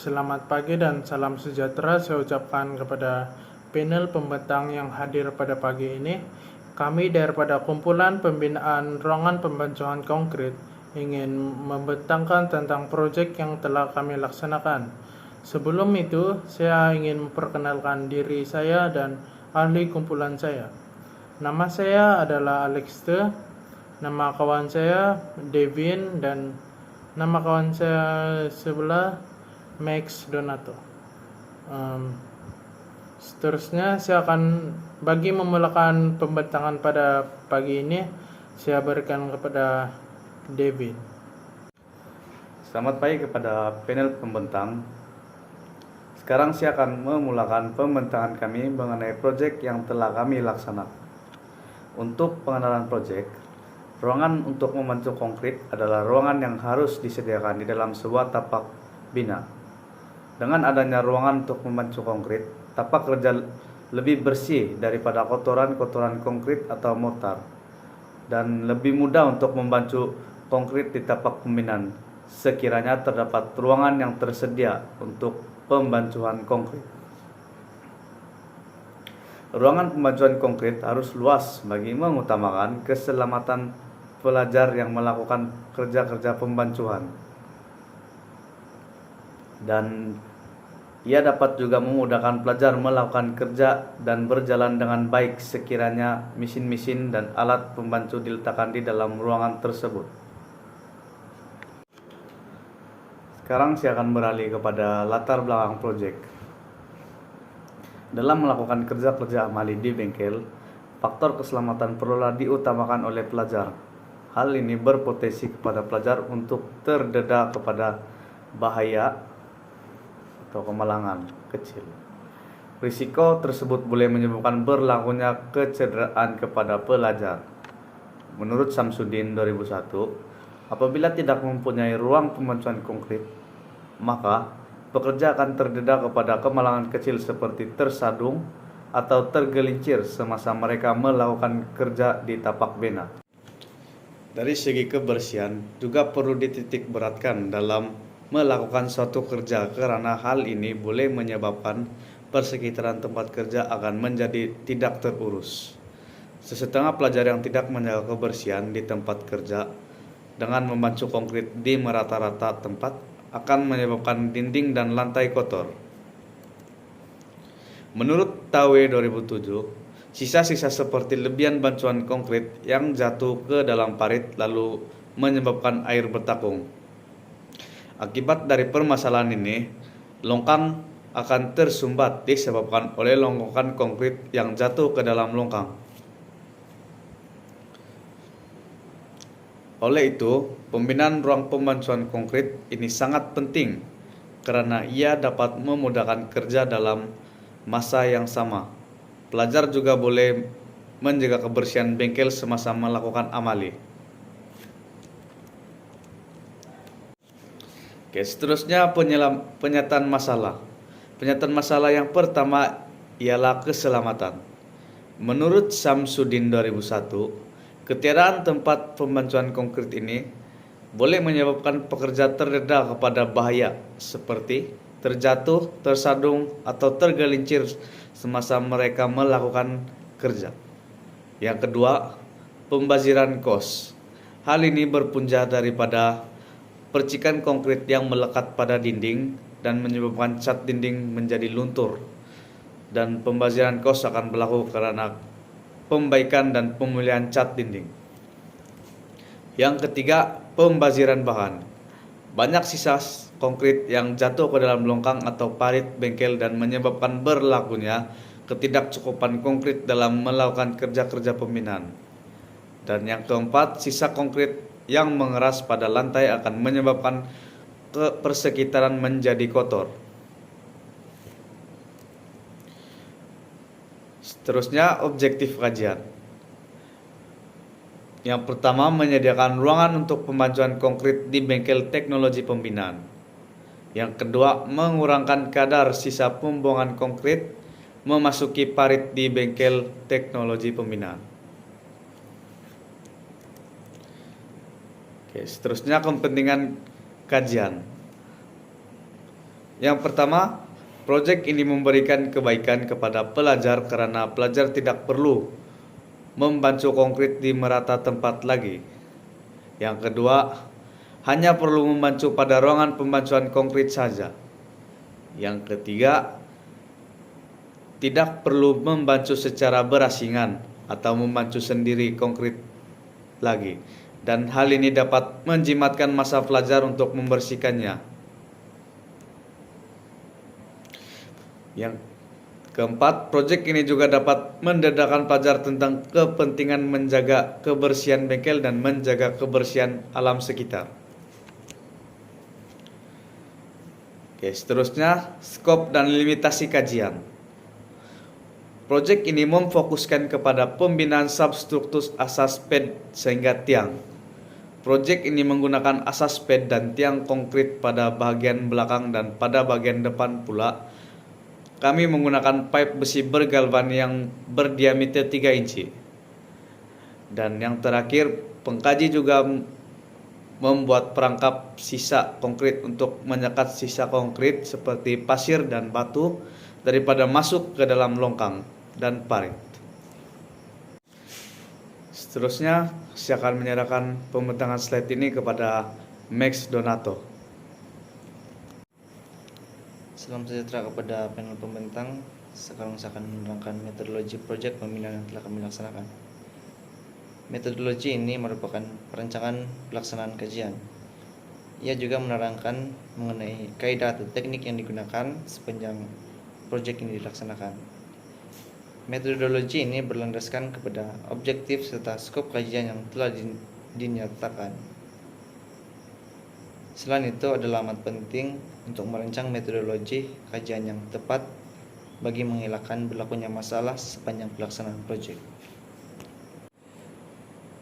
Selamat pagi dan salam sejahtera saya ucapkan kepada panel pembentang yang hadir pada pagi ini. Kami daripada kumpulan pembinaan ruangan pembangunan konkret ingin membentangkan tentang proyek yang telah kami laksanakan. Sebelum itu, saya ingin memperkenalkan diri saya dan ahli kumpulan saya. Nama saya adalah Alex Te, nama kawan saya Devin, dan nama kawan saya sebelah Max Donato. Seterusnya saya akan bagi memulakan pembentangan pada pagi ini, saya berikan kepada Devin. Selamat pagi kepada panel pembentang. Sekarang saya akan memulakan pembentangan kami mengenai proyek yang telah kami laksanakan. Untuk pengenalan proyek, ruangan untuk membentuk konkret adalah ruangan yang harus disediakan di dalam sebuah tapak bina. Dengan adanya ruangan untuk membentuk konkret, tapak kerja lebih bersih daripada kotoran-kotoran konkret atau mortar, dan lebih mudah untuk membantu konkret di tapak pembinaan sekiranya terdapat ruangan yang tersedia untuk pembancuan konkret. Ruangan pembancuan konkret harus luas bagi mengutamakan keselamatan pelajar yang melakukan kerja-kerja pembancuan, dan ia dapat juga memudahkan pelajar melakukan kerja dan berjalan dengan baik sekiranya mesin-mesin dan alat pembantu diletakkan di dalam ruangan tersebut. Sekarang saya akan beralih kepada latar belakang proyek. Dalam melakukan kerja-kerja amali di bengkel, faktor keselamatan perlulah diutamakan oleh pelajar. Hal ini berpotensi kepada pelajar untuk terdedah kepada bahaya atau kemalangan kecil. Risiko tersebut boleh menyebabkan berlakunya kecederaan kepada pelajar. Menurut Samsudin 2001, apabila tidak mempunyai ruang pembancuan konkret, maka pekerja akan terdedah kepada kemalangan kecil seperti tersadung atau tergelincir semasa mereka melakukan kerja di tapak bina. Dari segi kebersihan juga perlu dititik beratkan dalam melakukan suatu kerja, karena hal ini boleh menyebabkan persekitaran tempat kerja akan menjadi tidak terurus. Setengah pelajar yang tidak menjaga kebersihan di tempat kerja dengan membancu konkret di merata-rata tempat akan menyebabkan dinding dan lantai kotor. Menurut TAWE 2007, sisa-sisa seperti lebihan bancuan konkret yang jatuh ke dalam parit lalu menyebabkan air bertakung. Akibat dari permasalahan ini, longkang akan tersumbat disebabkan oleh longsoran konkret yang jatuh ke dalam longkang. Oleh itu, pembinaan ruang pembancuan konkret ini sangat penting karena ia dapat memudahkan kerja dalam masa yang sama. Pelajar juga boleh menjaga kebersihan bengkel semasa melakukan amali. Seterusnya penyataan masalah. Penyataan masalah yang pertama ialah keselamatan. Menurut Samsudin 2001, ketiadaan tempat pembancuan konkret ini boleh menyebabkan pekerja terdedah kepada bahaya seperti terjatuh, tersadung, atau tergelincir semasa mereka melakukan kerja. Yang kedua, pembaziran kos. Hal ini berpunca daripada percikan konkret yang melekat pada dinding dan menyebabkan cat dinding menjadi luntur, dan pembaziran kos akan berlaku karena pembaikan dan pemulihan cat dinding. Yang ketiga, pembaziran bahan. Banyak sisa konkret yang jatuh ke dalam longkang atau parit bengkel dan menyebabkan berlakunya ketidakcukupan konkret dalam melakukan kerja-kerja pembinaan. Dan yang keempat, sisa konkret yang mengeras pada lantai akan menyebabkan persekitaran menjadi kotor. Seterusnya, objektif kajian. Yang pertama, menyediakan ruangan untuk pembancuan konkret di bengkel teknologi pembinaan. Yang kedua, mengurangkan kadar sisa pembuangan konkret memasuki parit di bengkel teknologi pembinaan. Seterusnya, kepentingan kajian. Yang pertama, proyek ini memberikan kebaikan kepada pelajar karena pelajar tidak perlu membancu konkrit di merata tempat lagi. Yang kedua, hanya perlu membancu pada ruangan pembancuan konkrit saja. Yang ketiga, tidak perlu membancu secara berasingan atau membancu sendiri konkrit lagi. Dan hal ini dapat menjimatkan masa pelajar untuk membersihkannya. Yang keempat, proyek ini juga dapat mendedakan pelajar tentang kepentingan menjaga kebersihan bengkel dan menjaga kebersihan alam sekitar. Oke, seterusnya, skop dan limitasi kajian. Proyek ini memfokuskan kepada pembinaan substruktur asas pad sehingga tiang. Proyek ini menggunakan asas pad dan tiang konkrit pada bagian belakang dan pada bagian depan pula. Kami menggunakan pipe besi bergalvan yang berdiameter 3 inci. Dan yang terakhir, pengkaji juga membuat perangkap sisa konkrit untuk menyekat sisa konkrit seperti pasir dan batu daripada masuk ke dalam longkang dan parit. Seterusnya, saya akan menyerahkan pembentangan slide ini kepada Max Donato. Salam sejahtera kepada panel pembentang. Sekarang saya akan menerangkan metodologi proyek pembinaan yang telah kami laksanakan. Metodologi ini merupakan perancangan pelaksanaan kajian. Ia juga menerangkan mengenai kaidah atau teknik yang digunakan sepanjang proyek ini dilaksanakan. Metodologi ini berlandaskan kepada objektif serta skop kajian yang telah dinyatakan. Selain itu, adalah amat penting untuk merancang metodologi kajian yang tepat bagi mengelakkan berlakunya masalah sepanjang pelaksanaan proyek.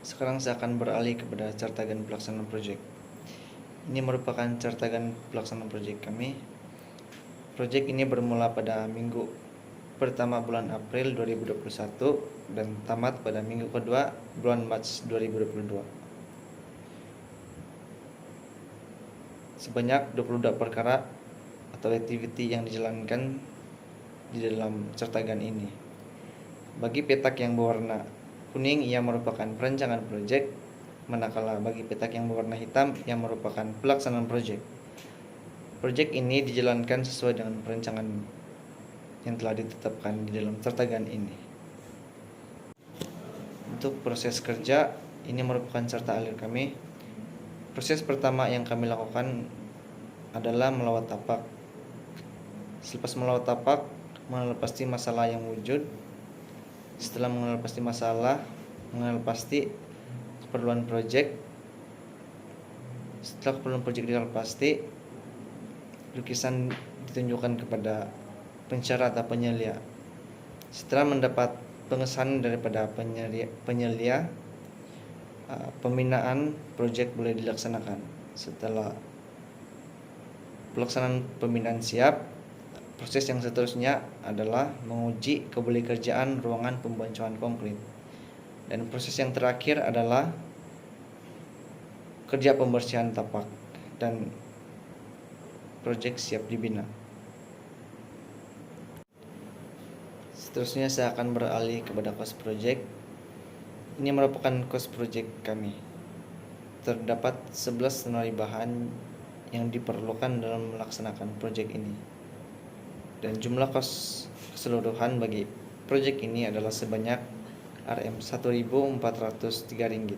Sekarang saya akan beralih kepada cartagan pelaksanaan proyek. Ini merupakan cartagan pelaksanaan proyek kami. Proyek ini bermula pada minggu pertama bulan April 2021 dan tamat pada minggu kedua bulan Maret 2022. Sebanyak 22 perkara atau aktiviti yang dijalankan di dalam cartagan ini. Bagi petak yang berwarna kuning, ia merupakan perancangan proyek, manakala bagi petak yang berwarna hitam, ia merupakan pelaksanaan proyek. Proyek ini dijalankan sesuai dengan perancangan yang telah ditetapkan di dalam cartagan ini. Untuk proses kerja, ini merupakan serta alir kami. Proses pertama yang kami lakukan adalah melawat tapak. Selepas melawat tapak, mengenal pasti masalah yang wujud. Setelah mengenal pasti masalah, mengenal pasti keperluan proyek. Setelah keperluan proyek dikenal pasti, lukisan ditunjukkan kepada pensyarah atau penyelia. Setelah mendapat pengesahan daripada penyelia, pembinaan proyek boleh dilaksanakan. Setelah pelaksanaan pembinaan siap, proses yang seterusnya adalah menguji kebolehkerjaan ruangan pembancuan konkrit. Dan proses yang terakhir adalah kerja pembersihan tapak dan proyek siap dibina. Seterusnya saya akan beralih kepada cost project. Ini merupakan cost project kami. Terdapat 11 skenario bahan yang diperlukan dalam melaksanakan proyek ini. Dan jumlah kos keseluruhan bagi proyek ini adalah sebanyak Rp1.403.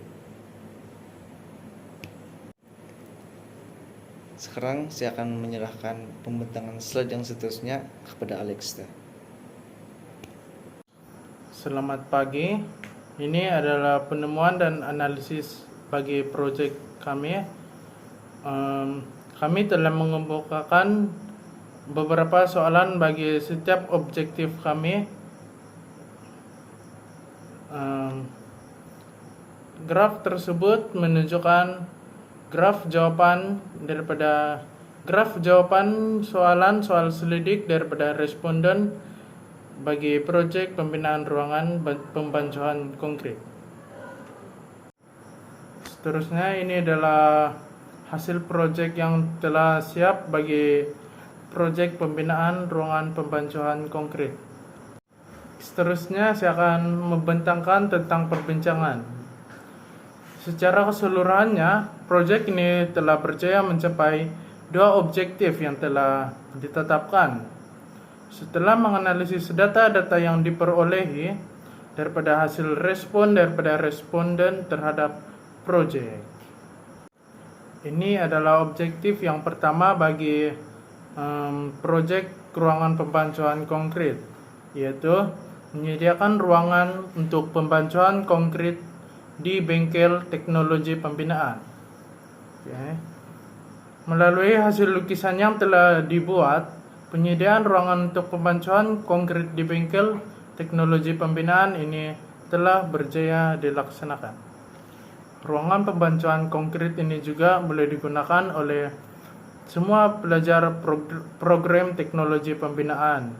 Sekarang saya akan menyerahkan pembentangan slide yang seterusnya kepada Alex. Selamat pagi. Ini adalah penemuan dan analisis bagi proyek kami. Kami telah mengemukakan beberapa soalan bagi setiap objektif kami. Graf tersebut menunjukkan graf jawaban soal selidik daripada responden bagi proyek pembinaan ruangan pembancuan konkrit. Seterusnya ini adalah hasil proyek yang telah siap bagi proyek pembinaan ruangan pembancuan konkret. Seterusnya saya akan membentangkan tentang perbincangan. Secara keseluruhannya, proyek ini telah berjaya mencapai 2 objektif yang telah ditetapkan. Setelah menganalisis data-data yang diperolehi daripada hasil respon daripada responden terhadap proyek. Ini adalah objektif yang pertama bagi proyek ruangan pembancuan konkret, yaitu menyediakan ruangan untuk pembancuan konkret di bengkel teknologi pembinaan. Melalui hasil lukisan yang telah dibuat, penyediaan ruangan untuk pembancuan konkret di bengkel teknologi pembinaan ini telah berjaya dilaksanakan. Ruangan pembancuan konkret ini juga boleh digunakan oleh semua pelajar program teknologi pembinaan,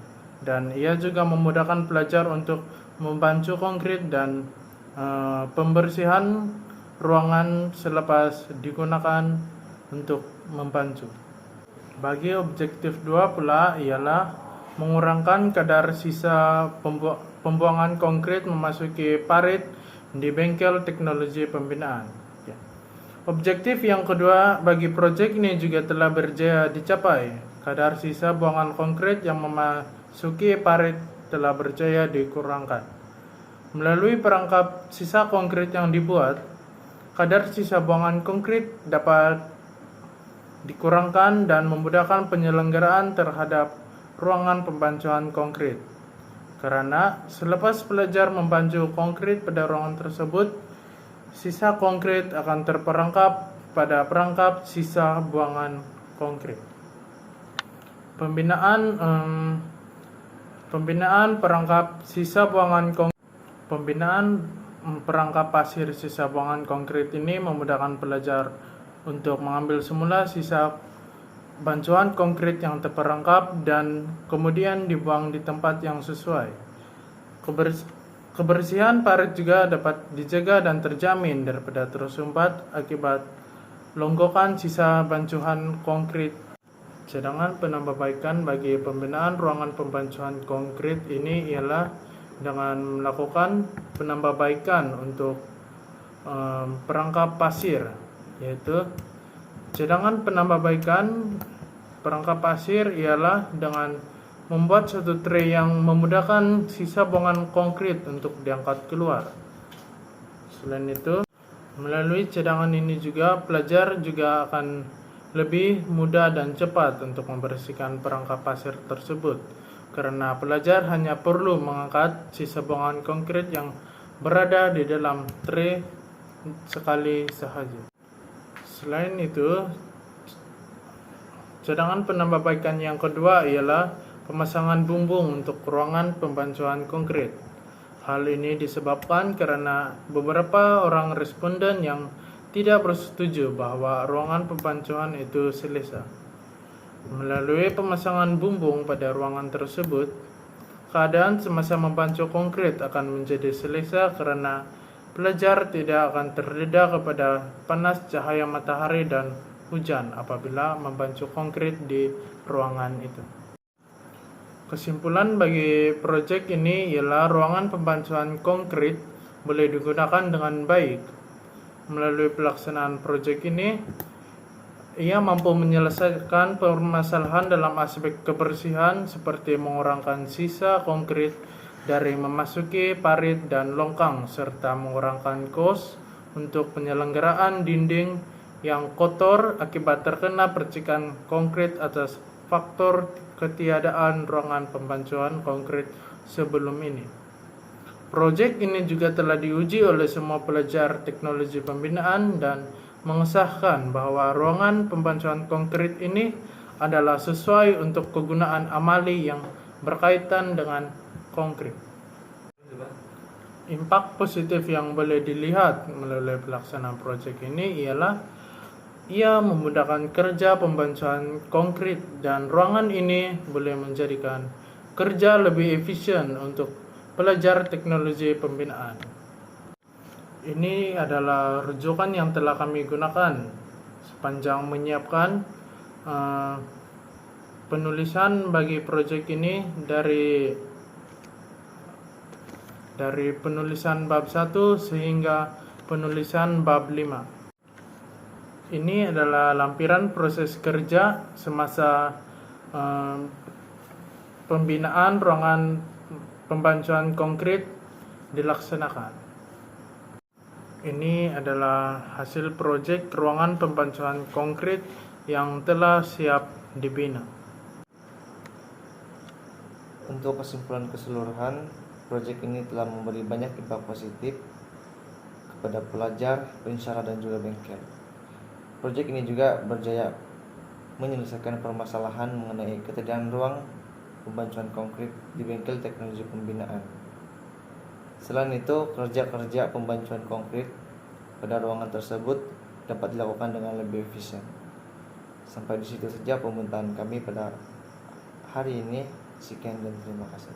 dan ia juga memudahkan pelajar untuk membantu konkret dan pembersihan ruangan selepas digunakan untuk membantu. Bagi objektif 2 pula ialah mengurangkan kadar sisa pembuangan konkret memasuki parit di bengkel teknologi pembinaan. Objektif yang kedua bagi proyek ini juga telah berjaya dicapai. Kadar sisa buangan konkret yang memasuki parit telah berjaya dikurangkan. Melalui perangkap sisa konkret yang dibuat, kadar sisa buangan konkret dapat dikurangkan dan memudahkan penyelenggaraan terhadap ruangan pembancuan konkret. Karena selepas pelajar membantu konkret pada ruangan tersebut, sisa konkret akan terperangkap pada perangkap sisa buangan konkret. Pembinaan perangkap sisa buangan perangkap pasir sisa buangan konkret ini memudahkan pelajar untuk mengambil semula sisa bancuan konkret yang terperangkap dan kemudian dibuang di tempat yang sesuai. Kebersihan parit juga dapat dijaga dan terjamin daripada tersumbat akibat longgokan sisa bancuan konkret. Cadangan penambahbaikan bagi pembinaan ruangan pembancuan konkret ini ialah dengan melakukan penambahbaikan untuk perangkap pasir, yaitu cadangan penambahbaikan perangkap pasir ialah dengan membuat satu tray yang memudahkan sisa buangan konkret untuk diangkat keluar. Selain itu, melalui cadangan ini juga pelajar juga akan lebih mudah dan cepat untuk membersihkan perangkap pasir tersebut, karena pelajar hanya perlu mengangkat sisa buangan konkret yang berada di dalam tray sekali sahaja. Selain itu, cadangan penambahbaikan yang kedua ialah pemasangan bumbung untuk ruangan pembancuan konkret. Hal ini disebabkan karena beberapa orang responden yang tidak bersetuju bahwa ruangan pembancuan itu selesa. Melalui pemasangan bumbung pada ruangan tersebut, keadaan semasa membancu konkret akan menjadi selesa karena pelajar tidak akan terdedah kepada panas cahaya matahari dan hujan apabila membancu konkret di ruangan itu. Kesimpulan bagi proyek ini ialah ruangan pembancuan konkret boleh digunakan dengan baik. Melalui pelaksanaan proyek ini, ia mampu menyelesaikan permasalahan dalam aspek kebersihan seperti mengurangkan sisa konkret dari memasuki parit dan longkang, serta mengurangkan kos untuk penyelenggaraan dinding yang kotor akibat terkena percikan konkret atas faktor ketiadaan ruangan pembancuan konkret sebelum ini. Proyek ini juga telah diuji oleh semua pelajar teknologi pembinaan dan mengesahkan bahwa ruangan pembancuan konkret ini adalah sesuai untuk kegunaan amali yang berkaitan dengan konkret. Impak positif yang boleh dilihat melalui pelaksanaan proyek ini ialah ia memudahkan kerja pembancuan konkret dan ruangan ini boleh menjadikan kerja lebih efisien untuk pelajar teknologi pembinaan. Ini adalah rujukan yang telah kami gunakan sepanjang menyiapkan penulisan bagi proyek ini dari penulisan bab 1 sehingga penulisan bab 5. Ini adalah lampiran proses kerja semasa pembinaan ruangan pembancuan konkrit dilaksanakan. Ini adalah hasil proyek ruangan pembancuan konkrit yang telah siap dibina. Untuk kesimpulan keseluruhan, proyek ini telah memberi banyak dampak positif kepada pelajar, pensyarah, dan juga bengkel. Proyek ini juga berjaya menyelesaikan permasalahan mengenai ketersediaan ruang pembancuan konkrit di bengkel teknologi pembinaan. Selain itu, kerja-kerja pembancuan konkrit pada ruangan tersebut dapat dilakukan dengan lebih efisien. Sampai di situ saja pembinaan kami pada hari ini. Sekian dan terima kasih.